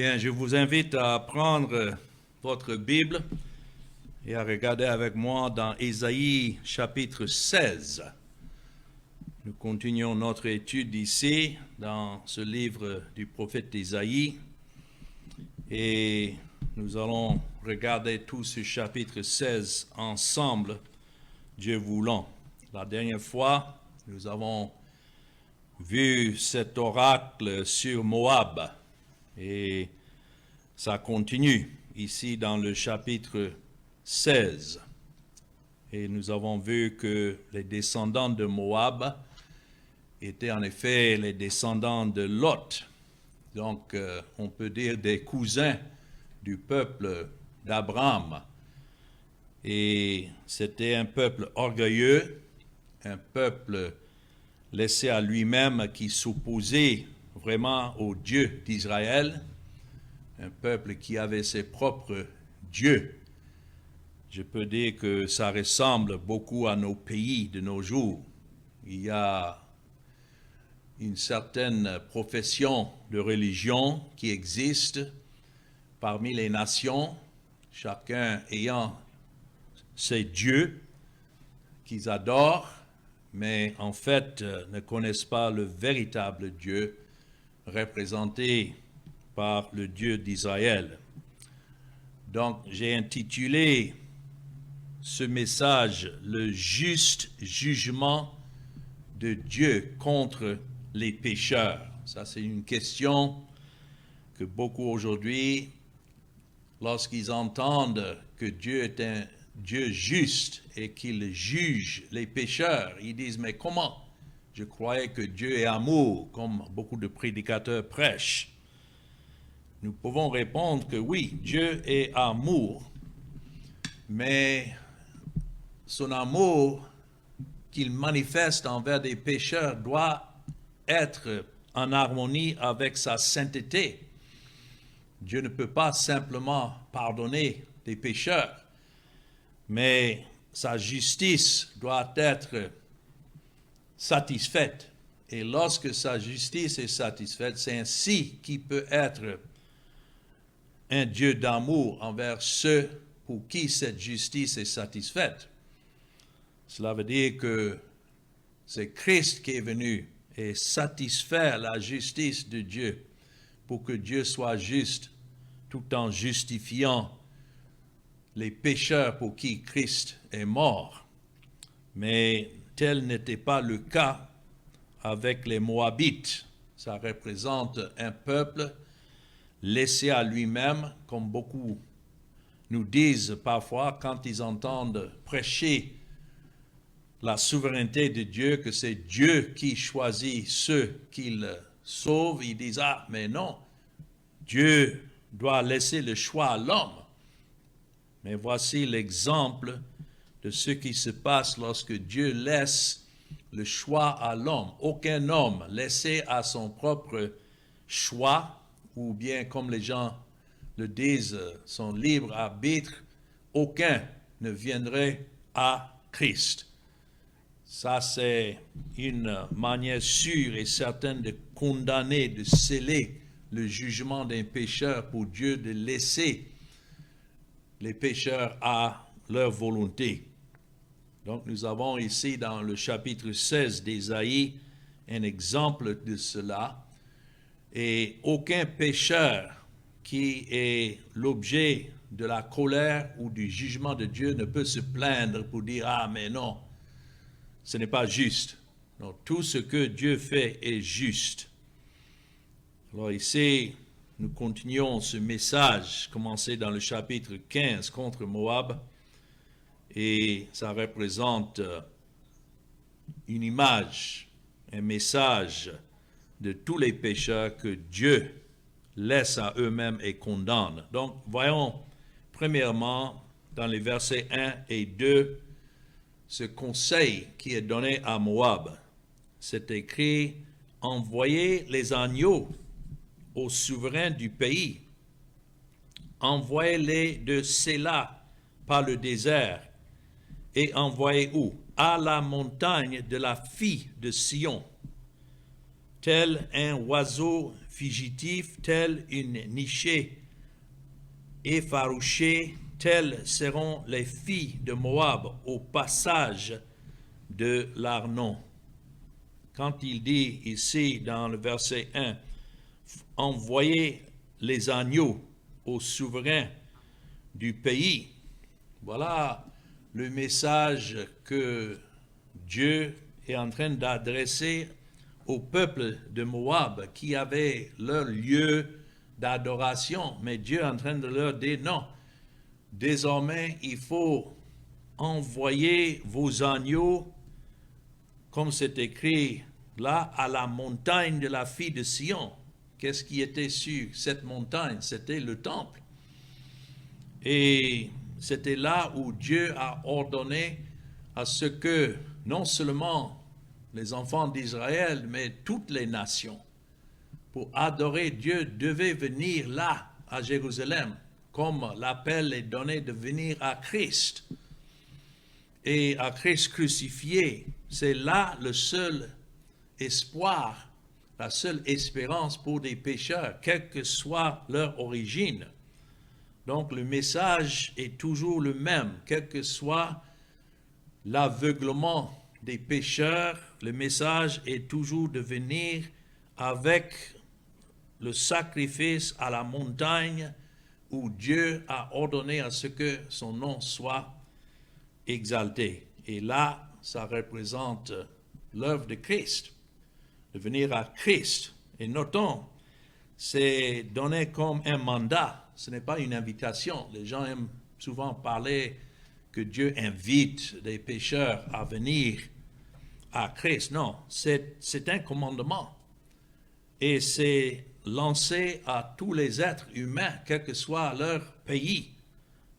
Bien, je vous invite à prendre votre Bible et à regarder avec moi dans Ésaïe chapitre 16. Nous continuons notre étude ici dans ce livre du prophète Ésaïe et nous allons regarder tout ce chapitre 16 ensemble, Dieu voulant. La dernière fois, nous avons vu cet oracle sur Moab. Et ça continue ici dans le chapitre 16. Et nous avons vu que les descendants de Moab étaient en effet les descendants de Lot. Donc, on peut dire des cousins du peuple d'Abraham. Et c'était un peuple orgueilleux, un peuple laissé à lui-même qui s'opposait vraiment au Dieu d'Israël, un peuple qui avait ses propres dieux. Je peux dire que ça ressemble beaucoup à nos pays de nos jours. Il y a une certaine profession de religion qui existe parmi les nations, chacun ayant ses dieux qu'ils adorent, mais en fait ne connaissent pas le véritable Dieu représenté par le Dieu d'Israël. Donc, j'ai intitulé ce message « Le juste jugement de Dieu contre les pécheurs ». Ça, c'est une question que beaucoup aujourd'hui, lorsqu'ils entendent que Dieu est un Dieu juste et qu'il juge les pécheurs, ils disent « Mais comment ? Je croyais que Dieu est amour, comme beaucoup de prédicateurs prêchent. » Nous pouvons répondre que oui, Dieu est amour, mais son amour qu'il manifeste envers des pécheurs doit être en harmonie avec sa sainteté. Dieu ne peut pas simplement pardonner des pécheurs, mais sa justice doit être satisfaite. Et lorsque sa justice est satisfaite, c'est ainsi qu'il peut être un Dieu d'amour envers ceux pour qui cette justice est satisfaite. Cela veut dire que c'est Christ qui est venu et satisfaire la justice de Dieu pour que Dieu soit juste tout en justifiant les pécheurs pour qui Christ est mort. Mais tel n'était pas le cas avec les Moabites. Ça représente un peuple laissé à lui-même, comme beaucoup nous disent parfois quand ils entendent prêcher la souveraineté de Dieu, que c'est Dieu qui choisit ceux qu'il sauve. Ils disent « Ah, mais non, Dieu doit laisser le choix à l'homme. » Mais voici l'exemple de ce qui se passe lorsque Dieu laisse le choix à l'homme. Aucun homme laissé à son propre choix, ou bien comme les gens le disent, son libre arbitre, aucun ne viendrait à Christ. Ça, c'est une manière sûre et certaine de condamner, de sceller le jugement d'un pécheur pour Dieu, de laisser les pécheurs à leur volonté. Donc, nous avons ici dans le chapitre 16 d'Ésaïe un exemple de cela. Et aucun pécheur qui est l'objet de la colère ou du jugement de Dieu ne peut se plaindre pour dire « Ah, mais non, ce n'est pas juste. » Donc, tout ce que Dieu fait est juste. Alors ici, nous continuons ce message, commencé dans le chapitre 15 contre Moab, et ça représente une image, un message de tous les pécheurs que Dieu laisse à eux-mêmes et condamne. Donc, voyons premièrement dans les versets 1 et 2 ce conseil qui est donné à Moab. C'est écrit « Envoyez les agneaux aux souverains du pays. Envoyez-les de Séla par le désert. Et envoyez où? À la montagne de la fille de Sion. tel un oiseau fugitif, tel une nichée effarouchée, telles seront les filles de Moab au passage de l'Arnon. Quand il dit ici dans le verset 1, envoyez les agneaux aux souverains du pays, voilà le message que Dieu est en train d'adresser au peuple de Moab qui avait leur lieu d'adoration. Mais Dieu est en train de leur dire non, désormais il faut envoyer vos agneaux, comme c'est écrit là, à la montagne de la fille de Sion. Qu'est-ce qui était sur cette montagne? C'était le temple. Et c'était là où Dieu a ordonné à ce que non seulement les enfants d'Israël, mais toutes les nations, pour adorer Dieu, devaient venir là, à Jérusalem, comme l'appel est donné de venir à Christ. Et à Christ crucifié, c'est là le seul espoir, la seule espérance pour des pécheurs, quelle que soit leur origine. Donc le message est toujours le même, quel que soit l'aveuglement des pécheurs, le message est toujours de venir avec le sacrifice à la montagne où Dieu a ordonné à ce que son nom soit exalté. Et là, ça représente l'œuvre de Christ, de venir à Christ. Et notons, c'est donné comme un mandat, ce n'est pas une invitation. Les gens aiment souvent parler que Dieu invite des pécheurs à venir à Christ. Non, c'est un commandement. Et c'est lancé à tous les êtres humains, quel que soit leur pays,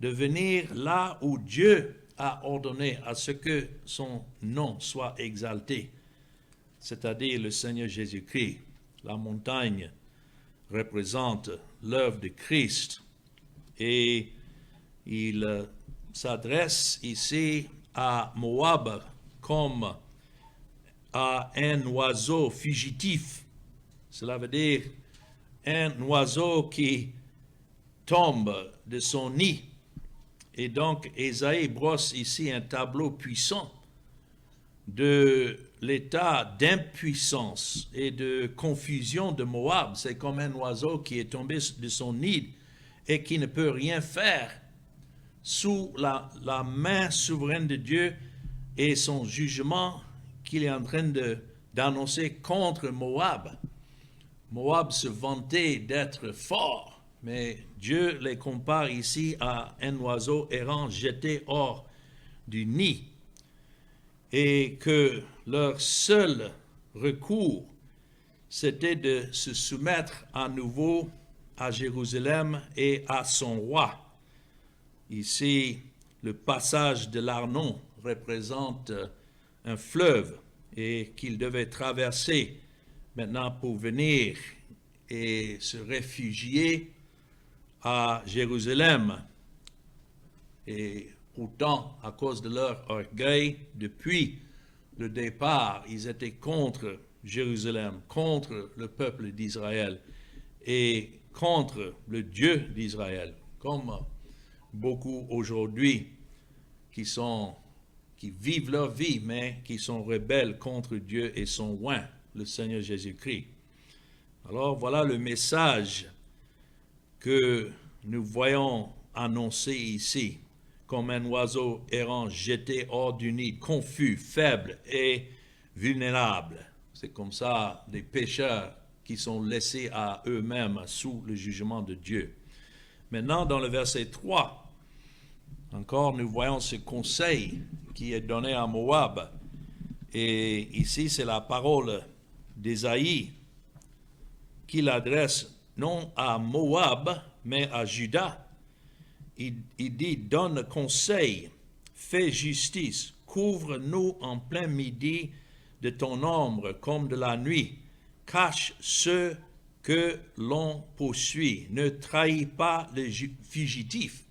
de venir là où Dieu a ordonné à ce que son nom soit exalté, c'est-à-dire le Seigneur Jésus-Christ. La montagne représente l'œuvre de Christ et il s'adresse ici à Moab comme à un oiseau fugitif. Cela veut dire un oiseau qui tombe de son nid. Et donc, Ésaïe brosse ici un tableau puissant de l'état d'impuissance et de confusion de Moab. C'est comme un oiseau qui est tombé de son nid et qui ne peut rien faire sous la main souveraine de Dieu et son jugement qu'il est en train d'annoncer contre Moab. Moab se vantait d'être fort, mais Dieu les compare ici à un oiseau errant jeté hors du nid, et que leur seul recours, c'était de se soumettre à nouveau à Jérusalem et à son roi. Ici, le passage de l'Arnon représente un fleuve et qu'ils devaient traverser maintenant pour venir et se réfugier à Jérusalem. Et pourtant, à cause de leur orgueil, depuis le départ, ils étaient contre Jérusalem, contre le peuple d'Israël et contre le Dieu d'Israël, comme beaucoup aujourd'hui qui vivent leur vie, mais qui sont rebelles contre Dieu et son roi, le Seigneur Jésus-Christ. Alors voilà le message que nous voyons annoncé ici, comme un oiseau errant jeté hors du nid, confus, faible et vulnérable. C'est comme ça des pécheurs qui sont laissés à eux-mêmes sous le jugement de Dieu. Maintenant, dans le verset 3, encore nous voyons ce conseil qui est donné à Moab. Et ici, c'est la parole d'Ésaïe qu'il adresse non à Moab, mais à Juda. Il dit, donne conseil, fais justice, couvre-nous en plein midi de ton ombre comme de la nuit, cache ceux que l'on poursuit, ne trahis pas les fugitifs.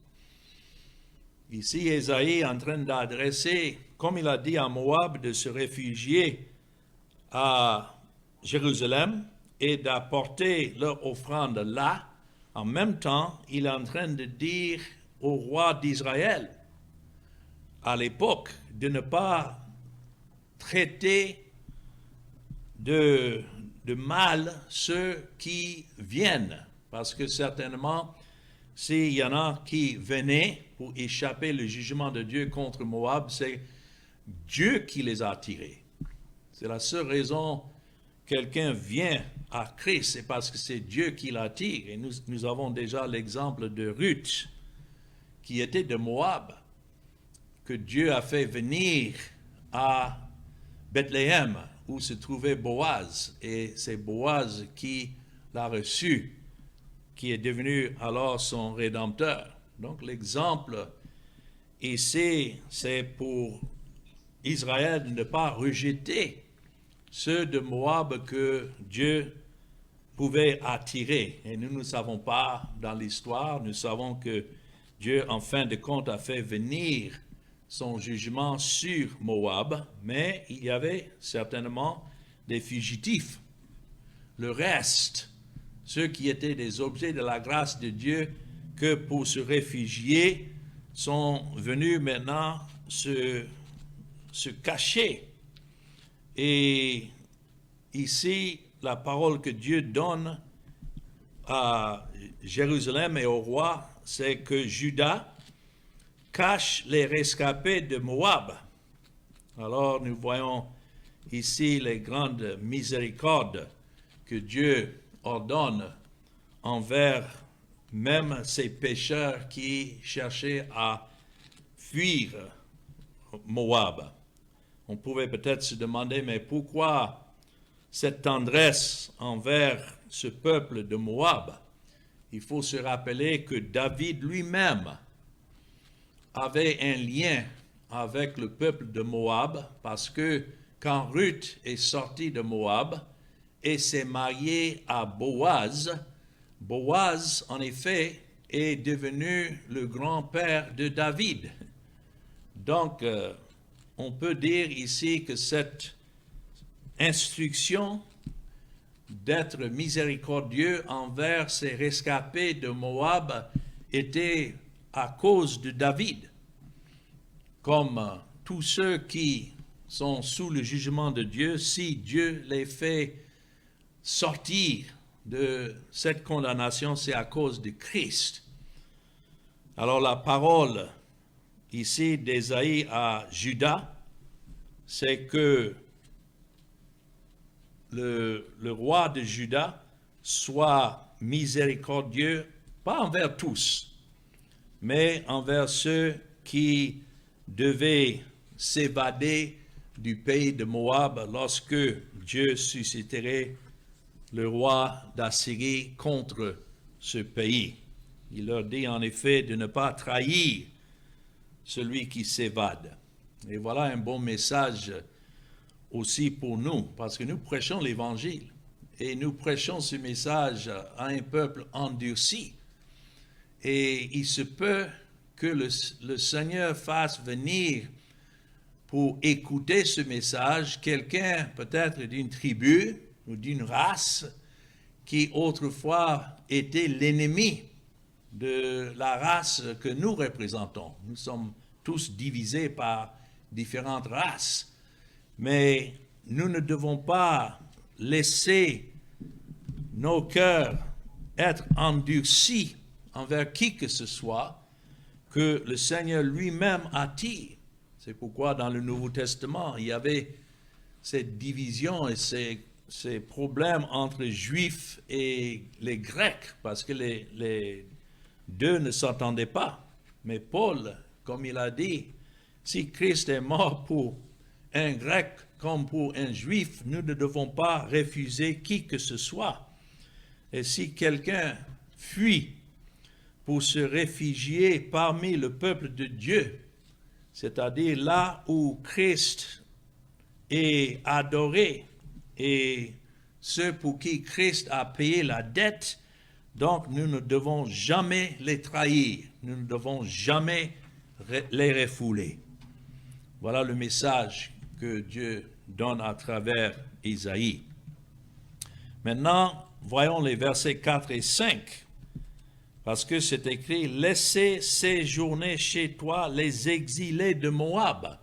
Ici, Ésaïe est en train d'adresser, comme il a dit à Moab, de se réfugier à Jérusalem et d'apporter leur offrande là, en même temps, il est en train de dire au roi d'Israël, à l'époque, de ne pas traiter de mal ceux qui viennent. Parce que certainement, s'il y en a qui venaient pour échapper le jugement de Dieu contre Moab, c'est Dieu qui les a attirés. C'est la seule raison quelqu'un vient à Christ, c'est parce que c'est Dieu qui l'attire. Et nous avons déjà l'exemple de Ruth, qui était de Moab, que Dieu a fait venir à Bethléem, où se trouvait Boaz. Et c'est Boaz qui l'a reçu, qui est devenu alors son rédempteur. Donc l'exemple ici, c'est pour Israël de ne pas rejeter ceux de Moab que Dieu pouvait attirer. Et nous ne savons pas dans l'histoire, nous savons que Dieu, en fin de compte, a fait venir son jugement sur Moab, mais il y avait certainement des fugitifs. Le reste, ceux qui étaient des objets de la grâce de Dieu, que pour se réfugier, sont venus maintenant se cacher. Et ici, la parole que Dieu donne à Jérusalem et au roi, c'est que Juda cache les rescapés de Moab. Alors nous voyons ici les grandes miséricordes que Dieu ordonne envers même ces pécheurs qui cherchaient à fuir Moab. On pouvait peut-être se demander, mais pourquoi cette tendresse envers ce peuple de Moab? Il faut se rappeler que David lui-même avait un lien avec le peuple de Moab, parce que quand Ruth est sortie de Moab et s'est mariée à Boaz, Boaz, en effet, est devenu le grand-père de David. Donc, on peut dire ici que cette instruction d'être miséricordieux envers ces rescapés de Moab était à cause de David. Comme tous ceux qui sont sous le jugement de Dieu, si Dieu les fait sortir de cette condamnation, c'est à cause de Christ. Alors la parole ici d'Ésaïe à Juda, c'est que le roi de Juda soit miséricordieux, pas envers tous, mais envers ceux qui devaient s'évader du pays de Moab lorsque Dieu susciterait le roi d'Assyrie contre ce pays. Il leur dit en effet de ne pas trahir celui qui s'évade. Et voilà un bon message aussi pour nous, parce que nous prêchons l'Évangile et nous prêchons ce message à un peuple endurci. Et il se peut que le Seigneur fasse venir pour écouter ce message quelqu'un peut-être d'une tribu ou d'une race qui autrefois était l'ennemi de la race que nous représentons. Nous sommes tous divisés par différentes races, mais nous ne devons pas laisser nos cœurs être endurcis envers qui que ce soit que le Seigneur lui-même attire. C'est pourquoi dans le Nouveau Testament, il y avait cette division et ces problèmes entre les Juifs et les Grecs, parce que les deux ne s'entendaient pas. Mais Paul, comme il a dit, si Christ est mort pour un Grec comme pour un Juif, nous ne devons pas refuser qui que ce soit. Et si quelqu'un fuit pour se réfugier parmi le peuple de Dieu, c'est-à-dire là où Christ est adoré et ceux pour qui Christ a payé la dette, donc nous ne devons jamais les trahir, nous ne devons jamais les refouler. Voilà le message que Dieu donne à travers Isaïe. Maintenant, voyons les versets 4 et 5, parce que c'est écrit « Laissez séjourner chez toi les exilés de Moab ».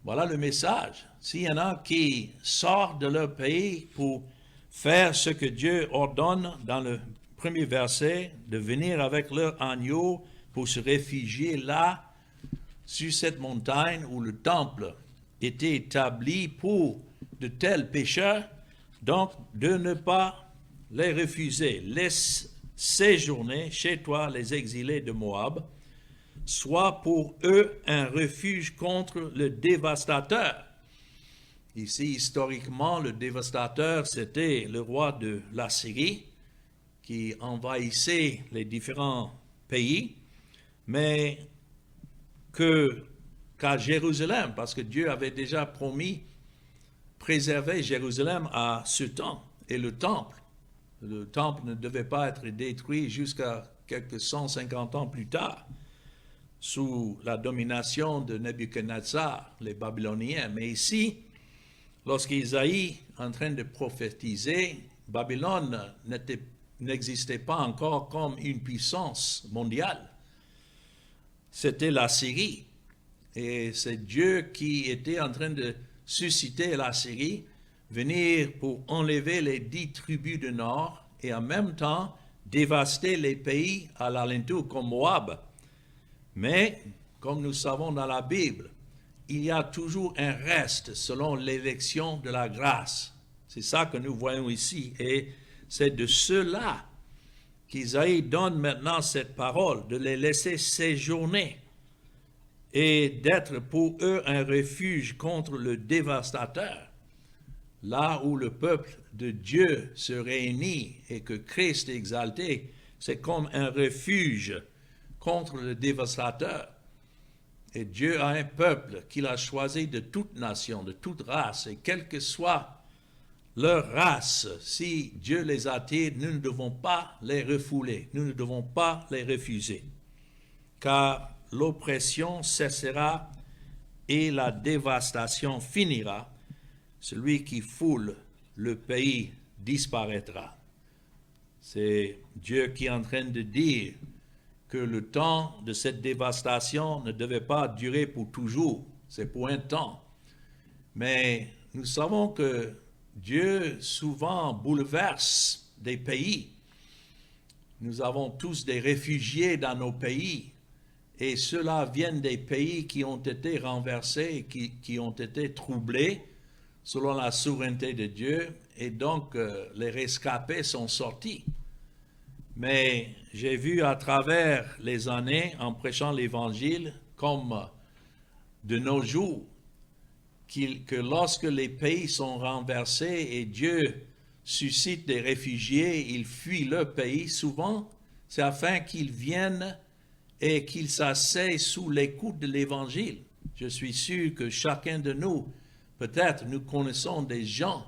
Voilà le message. S'il y en a qui sortent de leur pays pour faire ce que Dieu ordonne dans le premier verset, de venir avec leur agneau pour se réfugier là, sur cette montagne où le temple était établi pour de tels pécheurs, donc de ne pas les refuser. Laisse séjourner chez toi les exilés de Moab, soit pour eux un refuge contre le dévastateur. Ici, historiquement, le dévastateur, c'était le roi de la Syrie qui envahissait les différents pays, mais qu'à Jérusalem, parce que Dieu avait déjà promis préserver Jérusalem à ce temps. Et le temple ne devait pas être détruit jusqu'à quelques 150 ans plus tard, sous la domination de Nebuchadnezzar, les Babyloniens. Mais ici, lorsqu'Isaïe est en train de prophétiser, Babylone n'existait pas encore comme une puissance mondiale. C'était la Syrie. Et c'est Dieu qui était en train de susciter la Syrie, venir pour enlever les 10 tribus du nord et en même temps dévaster les pays à l'alentour comme Moab. Mais, comme nous savons dans la Bible, il y a toujours un reste selon l'élection de la grâce. C'est ça que nous voyons ici. Et c'est de ceux-là qu'Isaïe donne maintenant cette parole, de les laisser séjourner et d'être pour eux un refuge contre le dévastateur. Là où le peuple de Dieu se réunit et que Christ est exalté, c'est comme un refuge contre le dévastateur. Et Dieu a un peuple qu'il a choisi de toute nation, de toute race, et quelle que soit leur race, si Dieu les attire, nous ne devons pas les refouler, nous ne devons pas les refuser, car l'oppression cessera et la dévastation finira. Celui qui foule le pays disparaîtra. C'est Dieu qui est en train de dire que le temps de cette dévastation ne devait pas durer pour toujours, c'est pour un temps. Mais nous savons que Dieu souvent bouleverse des pays. Nous avons tous des réfugiés dans nos pays, et ceux-là viennent des pays qui ont été renversés, qui ont été troublés selon la souveraineté de Dieu, et donc les rescapés sont sortis. Mais j'ai vu à travers les années, en prêchant l'Évangile, comme de nos jours, que lorsque les pays sont renversés et Dieu suscite des réfugiés, ils fuient leur pays, souvent c'est afin qu'ils viennent et qu'ils s'asseyent sous l'écoute de l'Évangile. Je suis sûr que chacun de nous, peut-être nous connaissons des gens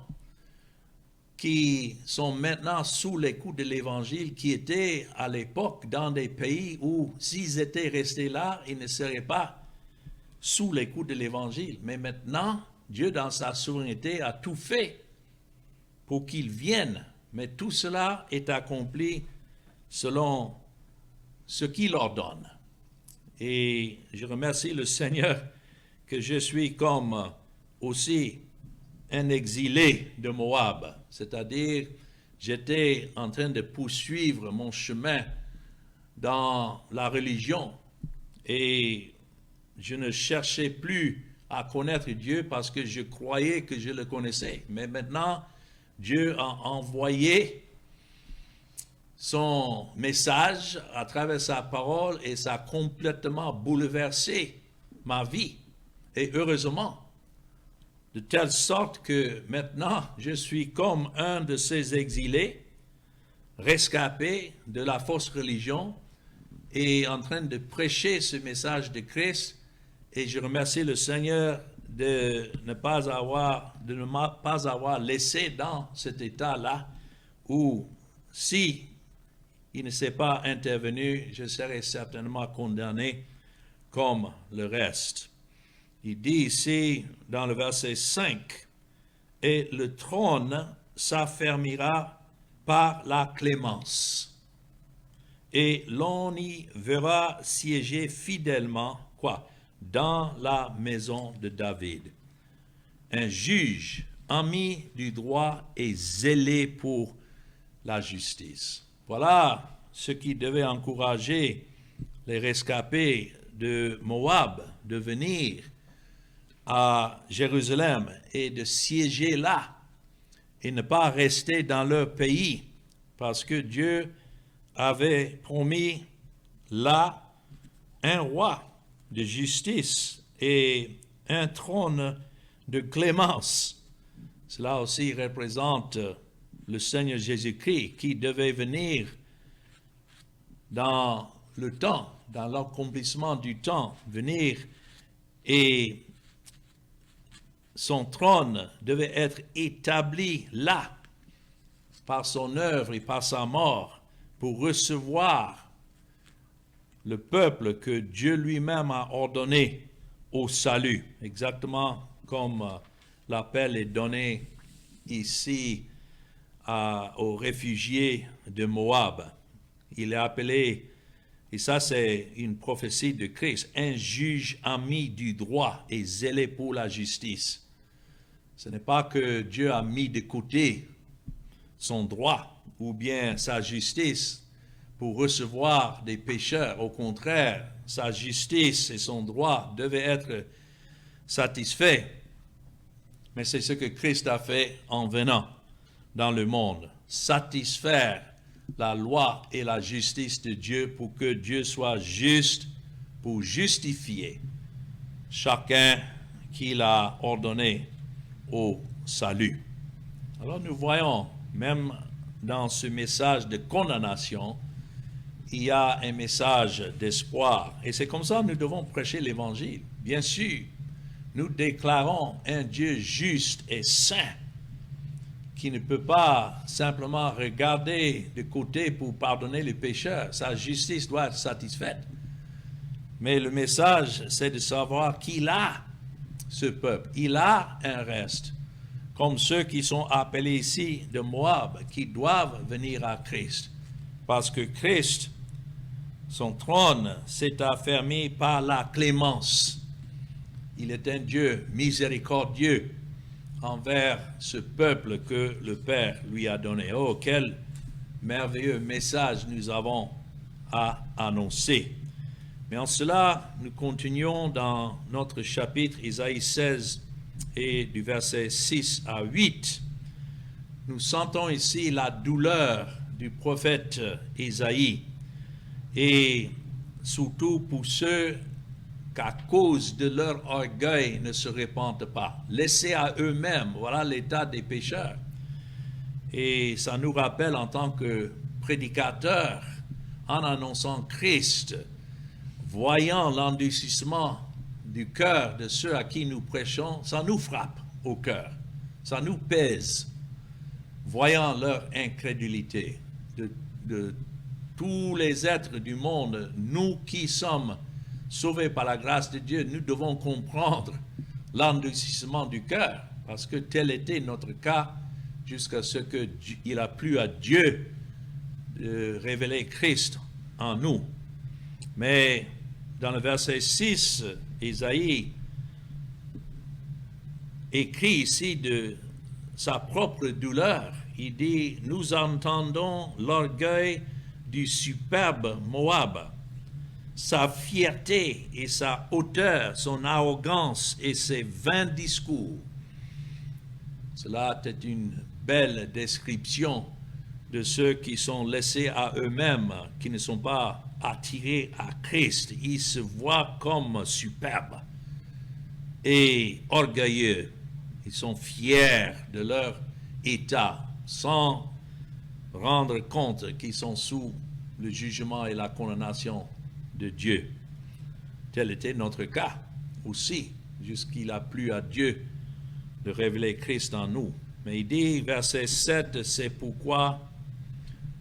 qui sont maintenant sous l'écoute de l'Évangile, qui étaient à l'époque dans des pays où, s'ils étaient restés là, ils ne seraient pas sous l'écoute de l'Évangile. Mais maintenant, Dieu, dans sa souveraineté, a tout fait pour qu'ils viennent. Mais tout cela est accompli selon ce qu'il ordonne. Et je remercie le Seigneur que je suis comme aussi un exilé de Moab, c'est-à-dire j'étais en train de poursuivre mon chemin dans la religion et je ne cherchais plus à connaître Dieu parce que je croyais que je le connaissais. Mais maintenant, Dieu a envoyé son message à travers sa parole et ça a complètement bouleversé ma vie. Et heureusement, de telle sorte que maintenant, je suis comme un de ces exilés, rescapés de la fausse religion et en train de prêcher ce message de Christ. Et je remercie le Seigneur de ne pas avoir laissé dans cet état-là où, si il ne s'est pas intervenu, je serais certainement condamné comme le reste. Il dit ici, dans le verset 5, « Et le trône s'affermira par la clémence, et l'on y verra siéger fidèlement, quoi, dans la maison de David, un juge, ami du droit et zélé pour la justice. Voilà ce qui devait encourager les rescapés de Moab de venir à Jérusalem et de siéger là et ne pas rester dans leur pays, parce que Dieu avait promis là un roi de justice et un trône de clémence. Cela aussi représente le Seigneur Jésus-Christ qui devait venir dans le temps, dans l'accomplissement du temps, venir, et son trône devait être établi là par son œuvre et par sa mort pour recevoir le peuple que Dieu lui-même a ordonné au salut, exactement comme l'appel est donné ici aux réfugiés de Moab. Il est appelé, et ça c'est une prophétie de Christ, un juge ami du droit et zélé pour la justice. Ce n'est pas que Dieu a mis de côté son droit ou bien sa justice pour recevoir des pécheurs. Au contraire, sa justice et son droit devaient être satisfaits. Mais c'est ce que Christ a fait en venant dans le monde, satisfaire la loi et la justice de Dieu pour que Dieu soit juste, pour justifier chacun qu'il a ordonné au salut. Alors nous voyons, même dans ce message de condamnation, il y a un message d'espoir. Et c'est comme ça que nous devons prêcher l'Évangile. Bien sûr, nous déclarons un Dieu juste et saint qui ne peut pas simplement regarder de côté pour pardonner les pécheurs. Sa justice doit être satisfaite. Mais le message, c'est de savoir qu'il a ce peuple. Il a un reste, comme ceux qui sont appelés ici de Moab, qui doivent venir à Christ. Parce que Christ, son trône, s'est affermi par la clémence. Il est un Dieu miséricordieux envers ce peuple que le Père lui a donné. Oh, quel merveilleux message nous avons à annoncer. Mais en cela, nous continuons dans notre chapitre Isaïe 16 et du verset 6 à 8. Nous sentons ici la douleur du prophète Isaïe, et surtout pour ceux qu'à cause de leur orgueil ne se répandent pas. Laissés à eux-mêmes, voilà l'état des pécheurs. Et ça nous rappelle en tant que prédicateurs, en annonçant Christ, voyant l'endurcissement du cœur de ceux à qui nous prêchons, ça nous frappe au cœur, ça nous pèse, voyant leur incrédulité. De tous les êtres du monde, nous qui sommes sauvés par la grâce de Dieu, nous devons comprendre l'endurcissement du cœur, parce que tel était notre cas jusqu'à ce qu'il a plu à Dieu de révéler Christ en nous. Mais dans le verset 6, Isaïe écrit ici de sa propre douleur. Il dit, « Nous entendons l'orgueil du superbe Moab, sa fierté et sa hauteur, son arrogance et ses vains discours. » Cela est une belle description de ceux qui sont laissés à eux-mêmes, qui ne sont pas attirés à Christ. Ils se voient comme superbes et orgueilleux. Ils sont fiers de leur état, sans rendre compte qu'ils sont sous le jugement et la condamnation de Dieu. Tel était notre cas aussi, jusqu'il a plu à Dieu de révéler Christ en nous. Mais il dit, verset 7, c'est pourquoi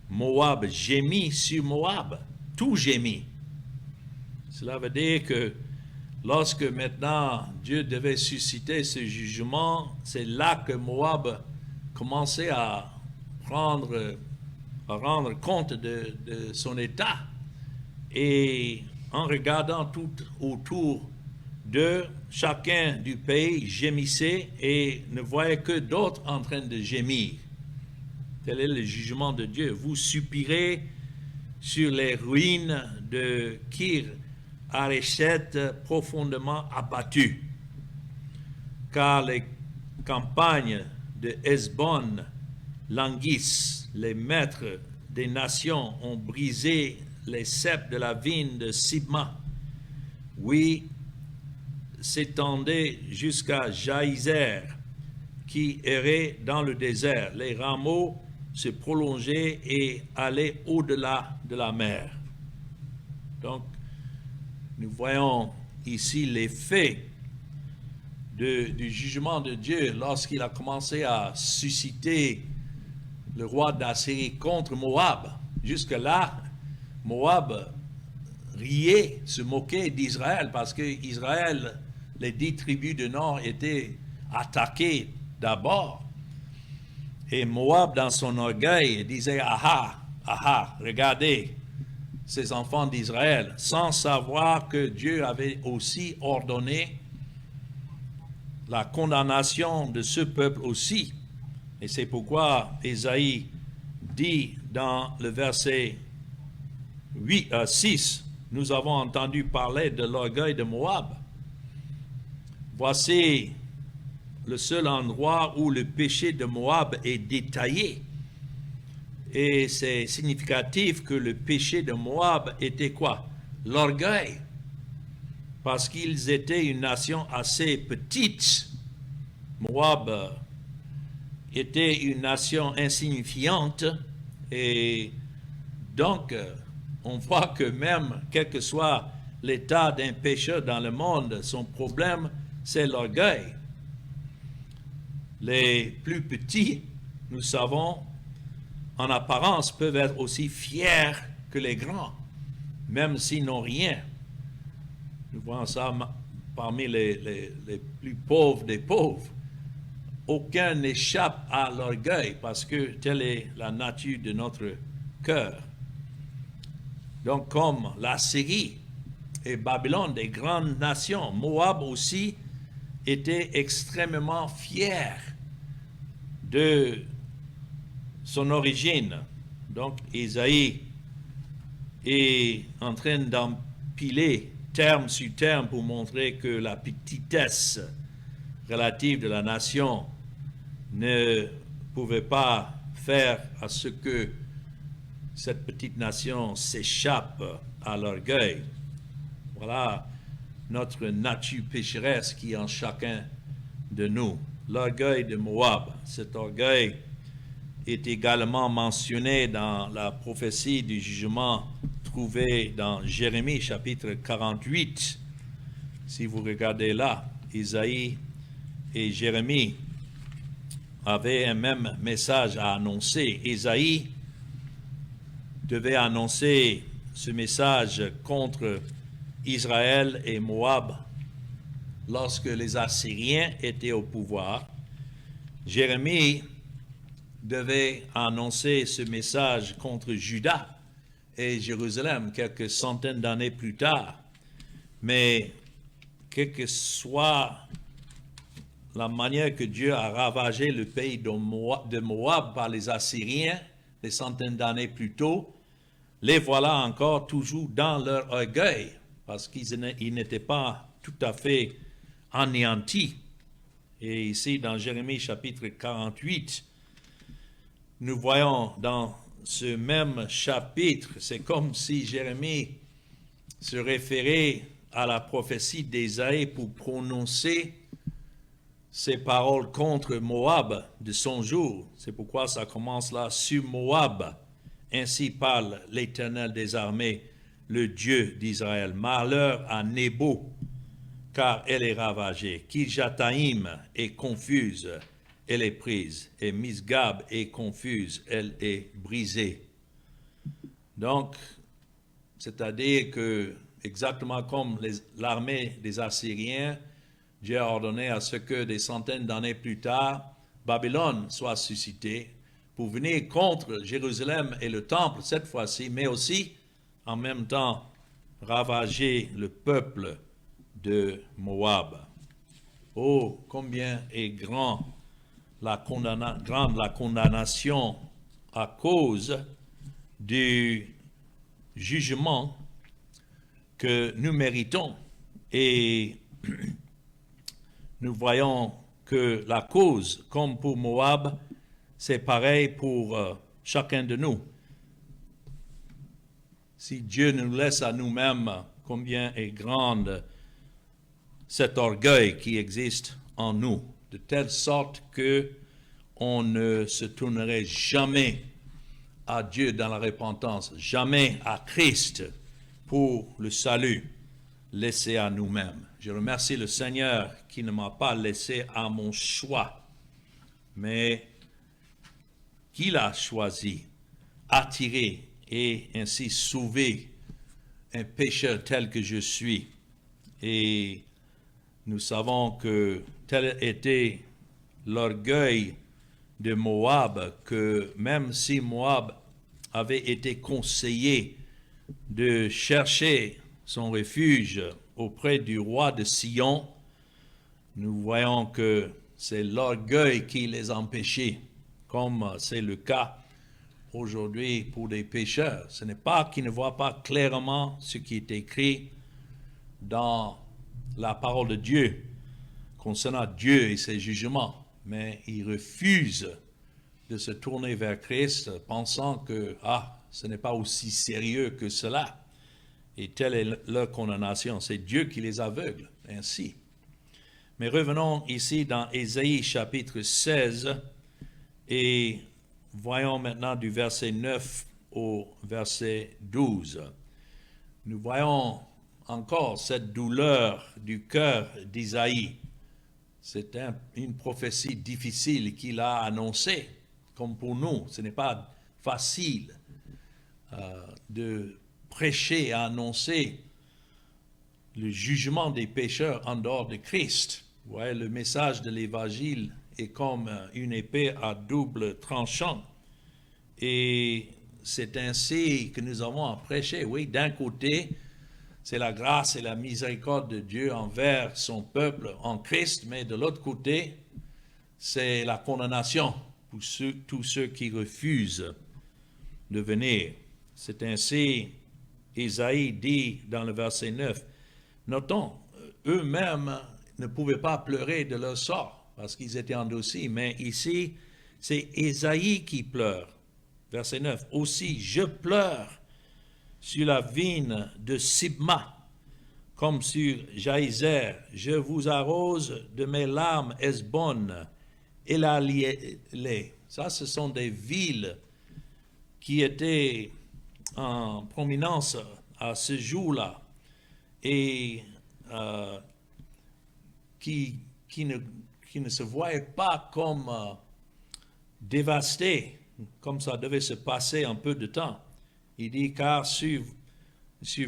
Moab gémit sur Moab, tout gémit. Cela veut dire que lorsque maintenant Dieu devait susciter ce jugement, c'est là que Moab commençait à rendre compte de son état. Et en regardant tout autour d'eux, chacun du pays gémissait et ne voyait que d'autres en train de gémir. Tel est le jugement de Dieu. Vous soupirez sur les ruines de Kir Hareset profondément abattues, car les campagnes de Hesbon languissent, les maîtres des nations ont brisé les ceps de la vigne de Sibma. Oui, s'étendait jusqu'à Jaïzer, qui errait dans le désert. Les rameaux se prolongeaient et allaient au-delà de la mer. Donc, nous voyons ici l'effet du jugement de Dieu lorsqu'il a commencé à susciter le roi d'Assyrie contre Moab. Jusque-là, Moab riait, se moquait d'Israël parce que Israël, les 10 tribus du nord étaient attaquées d'abord. Et Moab, dans son orgueil, disait « Ah ah, regardez ces enfants d'Israël », sans savoir que Dieu avait aussi ordonné la condamnation de ce peuple aussi. Et c'est pourquoi Ésaïe dit dans le verset 6, « Nous avons entendu parler de l'orgueil de Moab. Voici le seul endroit où le péché de Moab est détaillé. » Et c'est significatif que le péché de Moab était quoi? L'orgueil. Parce qu'ils étaient une nation assez petite. Moab était une nation insignifiante. Et donc, on voit que même, quel que soit l'état d'un pécheur dans le monde, son problème, c'est l'orgueil. Les plus petits, nous savons, en apparence, peuvent être aussi fiers que les grands, même s'ils n'ont rien. Nous voyons ça parmi les plus pauvres des pauvres. Aucun n'échappe à l'orgueil parce que telle est la nature de notre cœur. Donc, comme la Syrie et Babylone, des grandes nations, Moab aussi était extrêmement fier de son origine. Donc, Ésaïe est en train d'empiler terme sur terme pour montrer que la petitesse relative de la nation ne pouvait pas faire à ce que cette petite nation s'échappe à l'orgueil. Voilà notre nature pécheresse qui est en chacun de nous. L'orgueil de Moab, cet orgueil est également mentionné dans la prophétie du jugement trouvée dans Jérémie chapitre 48. Si vous regardez là, Isaïe et Jérémie avaient un même message à annoncer. Isaïe devait annoncer ce message contre Israël et Moab lorsque les Assyriens étaient au pouvoir. Jérémie devait annoncer ce message contre Juda et Jérusalem quelques centaines d'années plus tard. Mais quelle que soit la manière que Dieu a ravagé le pays de Moab par les Assyriens des centaines d'années plus tôt, les voilà encore toujours dans leur orgueil, parce qu'ils n'étaient pas tout à fait anéantis. Et ici, dans Jérémie chapitre 48, nous voyons dans ce même chapitre, c'est comme si Jérémie se référait à la prophétie d'Ésaïe pour prononcer ces paroles contre Moab de son jour. C'est pourquoi ça commence là, sur Moab. Ainsi parle l'Éternel des armées, le Dieu d'Israël. Malheur à Nébo, car elle est ravagée. Kirjataïm est confuse, elle est prise. Et Misgab est confuse, elle est brisée. Donc, c'est-à-dire que, exactement comme l'armée des Assyriens, Dieu a ordonné à ce que des centaines d'années plus tard, Babylone soit suscité pour venir contre Jérusalem et le temple cette fois-ci, mais aussi en même temps ravager le peuple de Moab. Oh, combien est grande la condamnation à cause du jugement que nous méritons. Et nous voyons que la cause, comme pour Moab, c'est pareil pour chacun de nous. Si Dieu nous laisse à nous-mêmes, combien est grande cet orgueil qui existe en nous, de telle sorte que on ne se tournerait jamais à Dieu dans la repentance, jamais à Christ pour le salut, laissé à nous-mêmes. Je remercie le Seigneur qui ne m'a pas laissé à mon choix, mais qu'il a choisi, attiré et ainsi sauvé un pécheur tel que je suis. Et nous savons que tel était l'orgueil de Moab, que même si Moab avait été conseillé de chercher son refuge auprès du roi de Sion, nous voyons que c'est l'orgueil qui les empêchait, comme c'est le cas aujourd'hui pour des pécheurs. Ce n'est pas qu'ils ne voient pas clairement ce qui est écrit dans la parole de Dieu concernant Dieu et ses jugements, mais ils refusent de se tourner vers Christ, pensant que ce n'est pas aussi sérieux que cela. Et telle est leur condamnation. C'est Dieu qui les aveugle ainsi. Mais revenons ici dans Ésaïe chapitre 16 et voyons maintenant du verset 9 au verset 12. Nous voyons encore cette douleur du cœur d'Isaïe. C'est une prophétie difficile qu'il a annoncée, comme pour nous. Ce n'est pas facile de prêcher et annoncer le jugement des pécheurs en dehors de Christ. Vous voyez, le message de l'Évangile est comme une épée à double tranchant. Et c'est ainsi que nous avons à prêcher. Oui, d'un côté, c'est la grâce et la miséricorde de Dieu envers son peuple en Christ, mais de l'autre côté, c'est la condamnation pour tous ceux qui refusent de venir. C'est ainsi, Isaïe dit dans le verset 9, notons, eux-mêmes ne pouvaient pas pleurer de leur sort parce qu'ils étaient endurcis, mais ici, c'est Isaïe qui pleure. Verset 9, aussi je pleure sur la vigne de Sibma, comme sur Jaïzer, je vous arrose de mes larmes Hesbon et la Liélé. Ça, ce sont des villes qui étaient en prominence à ce jour-là et qui ne se voyaient pas comme dévastées, comme ça devait se passer un peu de temps. Il dit, car sur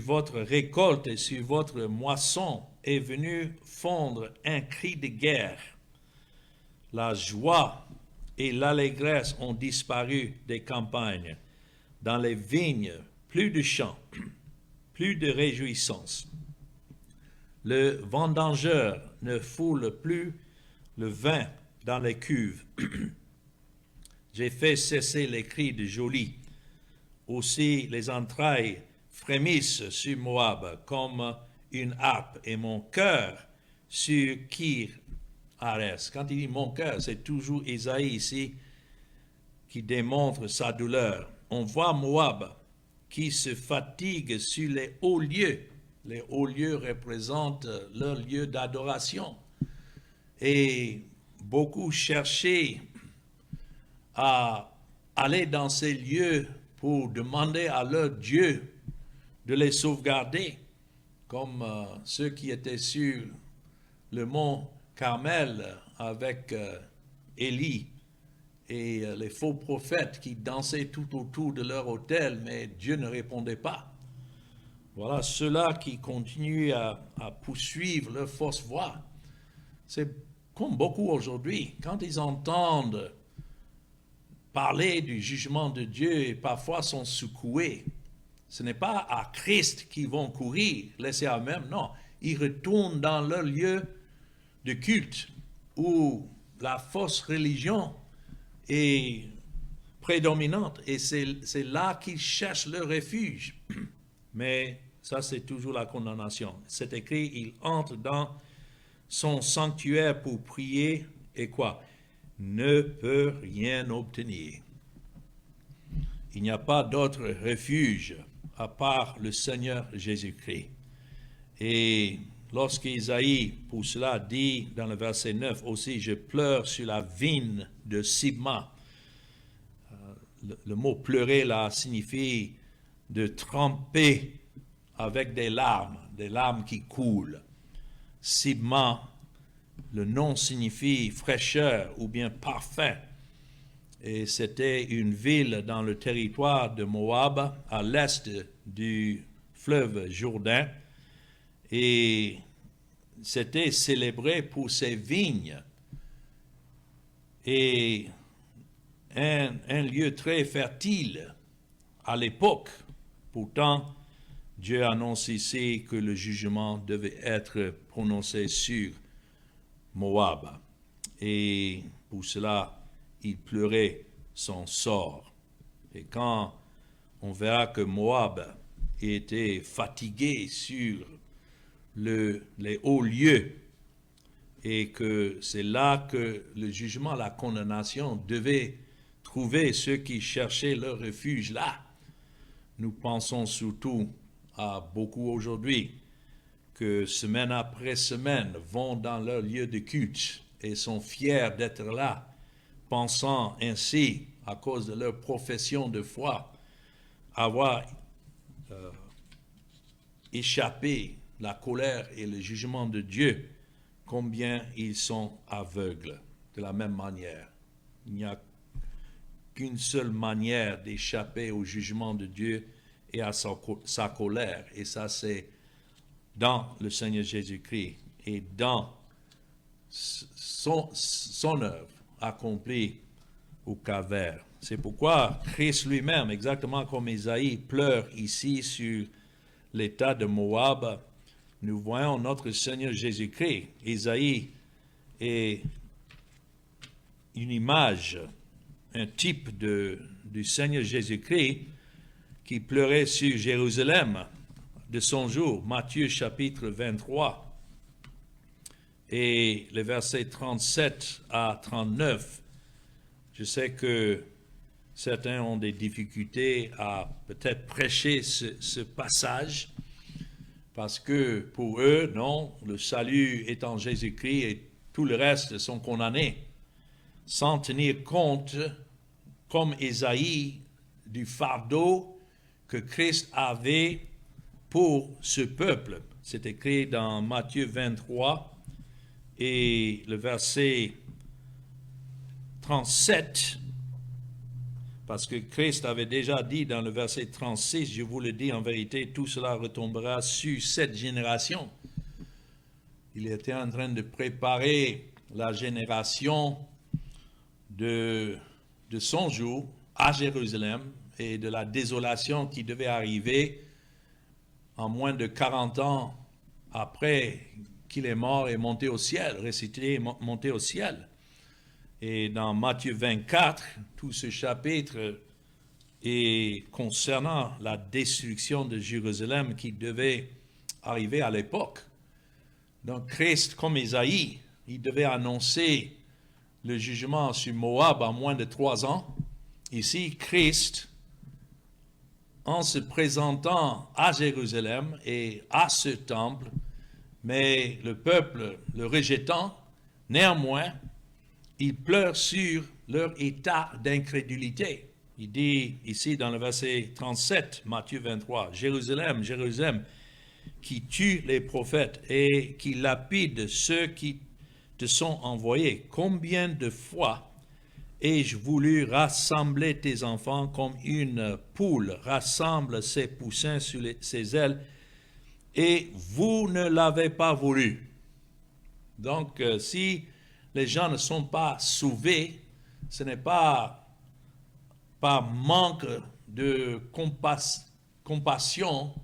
votre récolte et sur votre moisson est venu fondre un cri de guerre. La joie et l'allégresse ont disparu des campagnes. Dans les vignes, plus de chants, plus de réjouissance. Le vendangeur ne foule plus le vin dans les cuves. J'ai fait cesser les cris de Jolie. Aussi les entrailles frémissent sur Moab comme une harpe et mon cœur sur Kir Hares. Quand il dit mon cœur, c'est toujours Isaïe ici qui démontre sa douleur. On voit Moab qui se fatigue sur les hauts lieux. Les hauts lieux représentent leur lieu d'adoration. Et beaucoup cherchaient à aller dans ces lieux pour demander à leur Dieu de les sauvegarder, comme ceux qui étaient sur le mont Carmel avec Élie et les faux prophètes qui dansaient tout autour de leur autel, mais Dieu ne répondait pas. Voilà ceux-là qui continuent à poursuivre leur fausse voie. C'est comme beaucoup aujourd'hui, quand ils entendent parler du jugement de Dieu et parfois sont secoués, ce n'est pas à Christ qu'ils vont courir, laisser à eux-mêmes, non. Ils retournent dans leur lieu de culte où la fausse religion est prédominante et c'est là qu'ils cherchent leur refuge. Mais ça, c'est toujours la condamnation. C'est écrit, il entre dans son sanctuaire pour prier et quoi? Ne peut rien obtenir. Il n'y a pas d'autre refuge à part le Seigneur Jésus-Christ. Et lorsqu'Isaïe, pour cela, dit dans le verset 9 aussi, je pleure sur la vigne de Sibma. Le mot pleurer là signifie de tremper avec des larmes qui coulent. Sibma, le nom signifie fraîcheur ou bien parfait. Et c'était une ville dans le territoire de Moab, à l'est du fleuve Jourdain. Et c'était célébré pour ses vignes. Et un lieu très fertile à l'époque. Pourtant, Dieu annonce ici que le jugement devait être prononcé sur Moab. Et pour cela, il pleurait son sort. Et quand on verra que Moab était fatigué sur les hauts lieux, et que c'est là que le jugement, la condamnation devait trouver ceux qui cherchaient leur refuge là. Nous pensons surtout à beaucoup aujourd'hui que semaine après semaine vont dans leur lieu de culte et sont fiers d'être là, pensant ainsi, à cause de leur profession de foi, avoir échappé la colère et le jugement de Dieu, combien ils sont aveugles de la même manière. Il n'y a qu'une seule manière d'échapper au jugement de Dieu et à sa colère, et ça c'est dans le Seigneur Jésus-Christ et dans son œuvre accomplie au Calvaire. C'est pourquoi Christ lui-même, exactement comme Isaïe, pleure ici sur l'état de Moab. Nous voyons notre Seigneur Jésus-Christ. Isaïe est une image, un type du Seigneur Jésus-Christ qui pleurait sur Jérusalem de son jour. Matthieu chapitre 23 et les versets 37 à 39. Je sais que certains ont des difficultés à peut-être prêcher ce passage, parce que pour eux, non, le salut est en Jésus-Christ et tout le reste sont condamnés, sans tenir compte, comme Ésaïe, du fardeau que Christ avait pour ce peuple. C'est écrit dans Matthieu 23 et le verset 37, parce que Christ avait déjà dit dans le verset 36, je vous le dis en vérité, tout cela retombera sur cette génération. Il était en train de préparer la génération de son jour à Jérusalem et de la désolation qui devait arriver en moins de 40 ans après qu'il est mort et monté au ciel, ressuscité et monté au ciel. Et dans Matthieu 24, tout ce chapitre est concernant la destruction de Jérusalem qui devait arriver à l'époque. Donc Christ, comme Isaïe, il devait annoncer le jugement sur Moab en moins de 3 ans. Ici, Christ, en se présentant à Jérusalem et à ce temple, mais le peuple le rejetant, néanmoins, il pleure sur leur état d'incrédulité. Il dit ici dans le verset 37, Matthieu 23, « Jérusalem, Jérusalem, qui tue les prophètes et qui lapide ceux qui te sont envoyés. Combien de fois ai-je voulu rassembler tes enfants comme une poule rassemble ses poussins sur ses ailes, et vous ne l'avez pas voulu. » Donc, si les gens ne sont pas sauvés, ce n'est pas par manque de compassion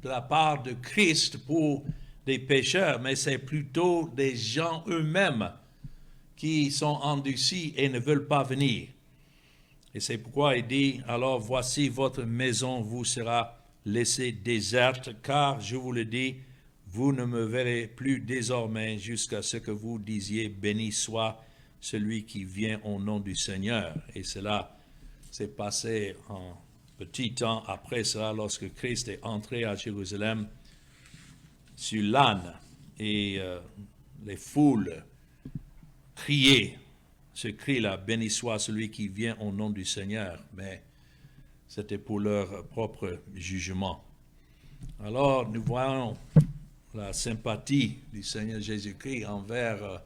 de la part de Christ pour des pécheurs, mais c'est plutôt des gens eux-mêmes qui sont endurcis et ne veulent pas venir. Et c'est pourquoi il dit, alors voici votre maison vous sera laissée déserte, car je vous le dis, vous ne me verrez plus désormais jusqu'à ce que vous disiez, béni soit celui qui vient au nom du Seigneur. Et cela s'est passé en petit temps après cela, lorsque Christ est entré à Jérusalem sur l'âne, et les foules criaient ce cri-là, béni soit celui qui vient au nom du Seigneur, mais c'était pour leur propre jugement. Alors nous voyons la sympathie du Seigneur Jésus-Christ envers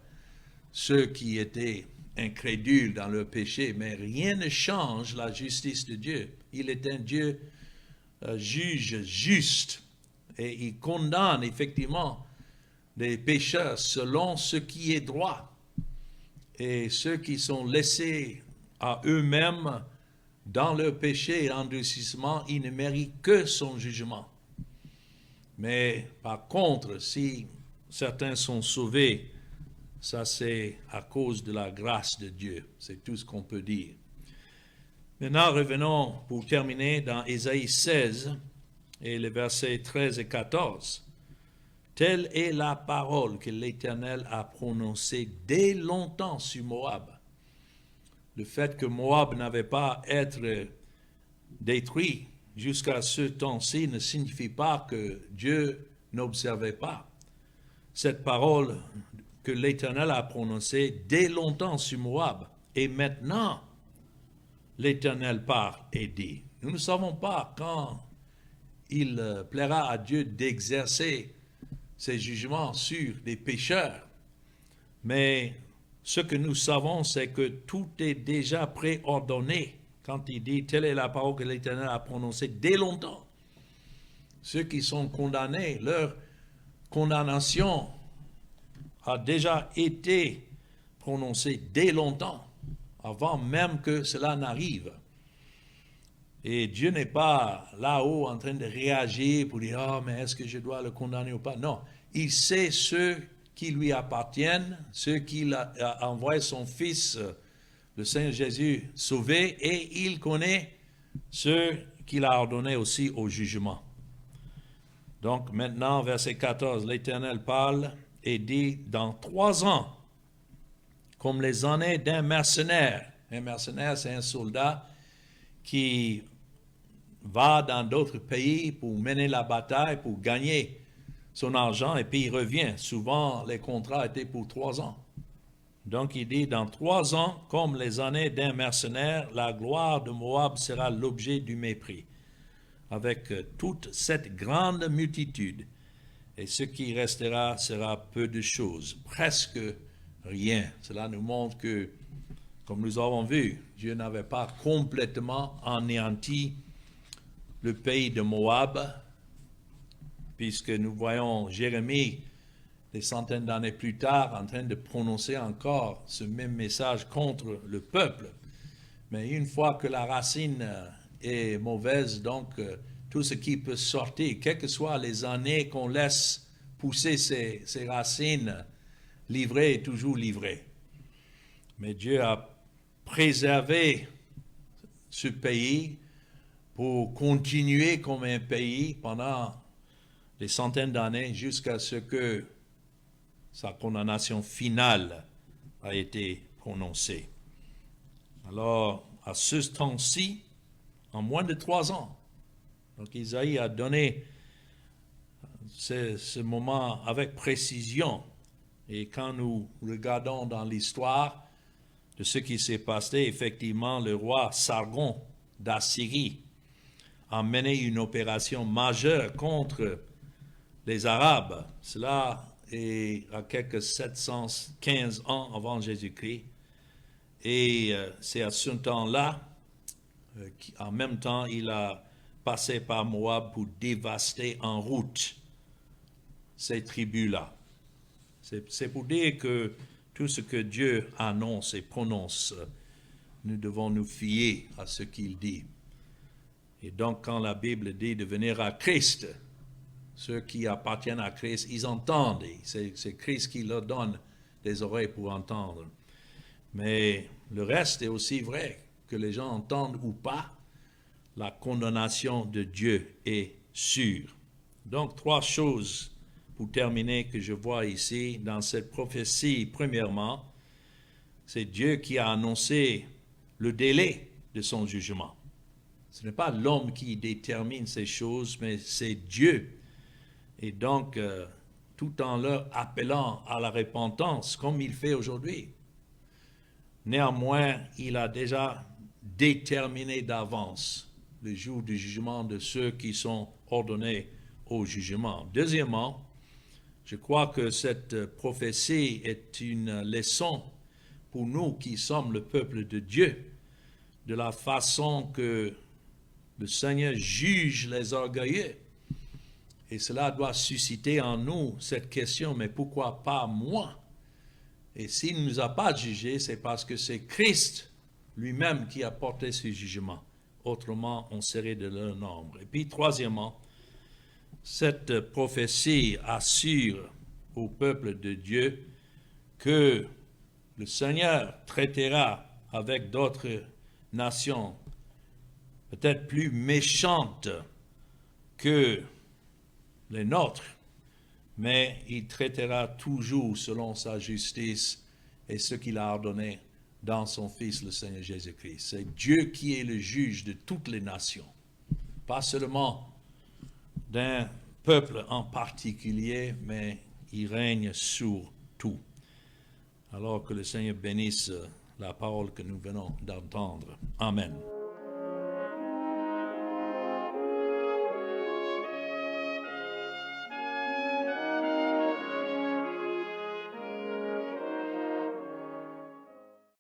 ceux qui étaient incrédules dans leur péché, mais rien ne change la justice de Dieu. Il est un Dieu juge juste, et il condamne effectivement les pécheurs selon ce qui est droit. Et ceux qui sont laissés à eux-mêmes dans leur péché et endurcissement, ils ne méritent que son jugement. Mais par contre, si certains sont sauvés, ça c'est à cause de la grâce de Dieu. C'est tout ce qu'on peut dire. Maintenant, revenons pour terminer dans Ésaïe 16 et les versets 13 et 14. Telle est la parole que l'Éternel a prononcée dès longtemps sur Moab. Le fait que Moab n'avait pas à être détruit jusqu'à ce temps-ci ne signifie pas que Dieu n'observait pas cette parole que l'Éternel a prononcée dès longtemps sur Moab. Et maintenant, l'Éternel parle et dit, nous ne savons pas quand il plaira à Dieu d'exercer ses jugements sur des pécheurs, mais ce que nous savons, c'est que tout est déjà préordonné. Quand il dit, telle est la parole que l'Éternel a prononcée dès longtemps. Ceux qui sont condamnés, leur condamnation a déjà été prononcée dès longtemps, avant même que cela n'arrive. Et Dieu n'est pas là-haut en train de réagir pour dire, ah, mais est-ce que je dois le condamner ou pas? Non, il sait ceux qui lui appartiennent, ceux qu'il a envoyé son Fils, le Seigneur Jésus, sauver, et il connaît ceux qu'il a ordonnés aussi au jugement. Donc maintenant, verset 14, l'Éternel parle et dit, dans 3 ans, comme les années d'un mercenaire. Un mercenaire, c'est un soldat qui va dans d'autres pays pour mener la bataille, pour gagner son argent, et puis il revient. Souvent, les contrats étaient pour 3 ans. Donc, il dit, dans 3 ans, comme les années d'un mercenaire, la gloire de Moab sera l'objet du mépris, avec toute cette grande multitude. Et ce qui restera sera peu de choses, presque rien. Cela nous montre que, comme nous avons vu, Dieu n'avait pas complètement anéanti le pays de Moab, puisque nous voyons Jérémie, des centaines d'années plus tard, en train de prononcer encore ce même message contre le peuple. Mais une fois que la racine est mauvaise, donc tout ce qui peut sortir, quelles que soient les années qu'on laisse pousser ces racines, livrées est toujours livré. Mais Dieu a préservé ce pays pour continuer comme un pays pendant des centaines d'années jusqu'à ce que sa condamnation finale a été prononcée. Alors, à ce temps-ci, en moins de 3 ans, donc Isaïe a donné ce moment avec précision. Et quand nous regardons dans l'histoire de ce qui s'est passé, effectivement, le roi Sargon d'Assyrie a mené une opération majeure contre les Arabes. Cela est à quelques 715 ans avant Jésus-Christ. Et c'est à ce temps-là, en même temps, il a passé par Moab pour dévaster en route ces tribus-là. C'est pour dire que Tout ce que Dieu annonce et prononce, nous devons nous fier à ce qu'il dit. Et donc, quand la Bible dit de venir à Christ, ceux qui appartiennent à Christ, ils entendent. C'est Christ qui leur donne des oreilles pour entendre. Mais le reste est aussi vrai, que les gens entendent ou pas, la condamnation de Dieu est sûre. Donc, 3 choses pour terminer que je vois ici dans cette prophétie. Premièrement, c'est Dieu qui a annoncé le délai de son jugement. Ce n'est pas l'homme qui détermine ces choses, mais c'est Dieu. Et donc, tout en leur appelant à la repentance, comme il fait aujourd'hui. Néanmoins, il a déjà déterminé d'avance le jour du jugement de ceux qui sont ordonnés au jugement. Deuxièmement, je crois que cette prophétie est une leçon pour nous qui sommes le peuple de Dieu, de la façon que le Seigneur juge les orgueilleux. Et cela doit susciter en nous cette question, mais pourquoi pas moi? Et s'il ne nous a pas jugés, c'est parce que c'est Christ lui-même qui a porté ce jugement. Autrement, on serait de leur nombre. Et puis, troisièmement, cette prophétie assure au peuple de Dieu que le Seigneur traitera avec d'autres nations, peut-être plus méchantes que les nôtres, mais il traitera toujours selon sa justice et ce qu'il a ordonné dans son Fils, le Seigneur Jésus-Christ. C'est Dieu qui est le juge de toutes les nations, pas seulement d'un peuple en particulier, mais il règne sur tout. Alors que le Seigneur bénisse la parole que nous venons d'entendre. Amen.